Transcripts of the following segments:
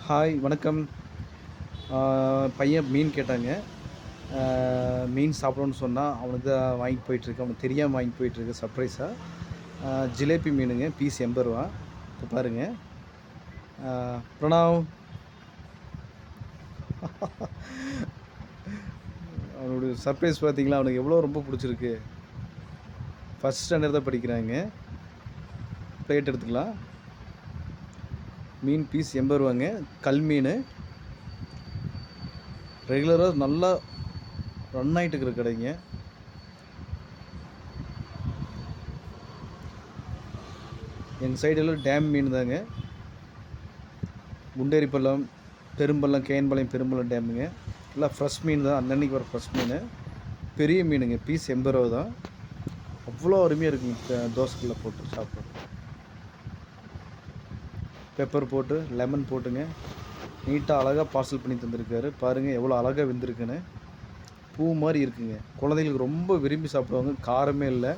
Hi வணக்கம். பையன் மீன் கேட்டாங்க. மீன் சாப்பிடணும்னு சொன்னா, அவனுக்கு தான் வாங்கிட்டு போயிட்டுருக்கு. அவனுக்கு தெரியாம வாங்கிட்டு போயிட்டுருக்கு சர்ப்ரைஸா. ஜிலேபி மீனுங்க. பீஸ் ரூ. 80. இப்போ பாருங்க. பிரணவ் அவனுடைய சர்ப்ரைஸ் பார்த்தீங்களா? அவனுக்கு எவ்வளோ ரொம்ப பிடிச்சிருக்கு. ஃபஸ்ட் ஸ்டாண்டர்ட் தான் படிக்கிறாங்க. பிளேட் எடுத்துக்கலாம். மீன் பீஸ் ரூ. 80. கல் மீன். ரெகுலராக நல்லா ரன் ஆகிட்டு இருக்கிற கடைங்க. எங்கள் சைடெல்லாம் டேம் மீன் தாங்க. குண்டேரிப்பள்ளம், பெரும்பள்ளம், கேன்பாளையம் பெரும்பள்ளம் டேமுங்க. எல்லாம் ஃப்ரெஷ் மீன் தான், அன்னன்னைக்கு வர ஃப்ரெஷ் மீன். பெரிய மீனுங்க. பீஸ் ரூ. 80 தான். அவ்வளோ அருமையாக இருக்குங்க. தோசைக்கல்ல போட்டு சாப்பிட்றோம். பெப்பர் போட்டு லெமன் போட்டுங்க நீட்டாக அழகாக பார்சல் பண்ணி தந்திருக்காரு. பாருங்கள் எவ்வளோ அழகாக வெந்திருக்குன்னு. பூ மாதிரி இருக்குங்க. குழந்தைங்களுக்கு ரொம்ப விரும்பி சாப்பிடுவாங்க. காரமே இல்லை.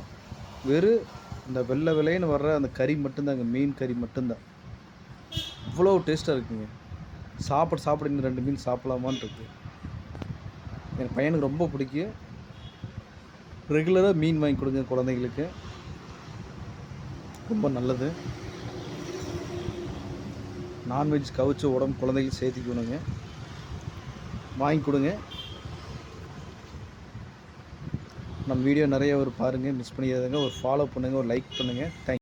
வெறும் இந்த வெள்ளை வெள்ளைன்னு வர்ற அந்த கறி மட்டும்தாங்க. மீன் கறி மட்டும்தான். இவ்வளோ டேஸ்ட்டாக இருக்குங்க. சாப்பிட இன்னும் 2 மீன் சாப்பிடலாமான்னு இருக்குது. என் பையனுக்கு ரொம்ப பிடிக்கும். ரெகுலராக மீன் வாங்கி கொடுங்க குழந்தைங்களுக்கு. ரொம்ப நல்லது. நான்வெஜ் கவிச்ச உடம்பு குழந்தைகளுக்கு சேர்த்திக்கணுங்க. வாங்கி கொடுங்க. நம்ம வீடியோ நிறைய பாருங்கள். மிஸ் பண்ணிடாதீங்க. ஒரு ஃபாலோ பண்ணுங்கள், ஒரு லைக் பண்ணுங்கள். தேங்க்யூ.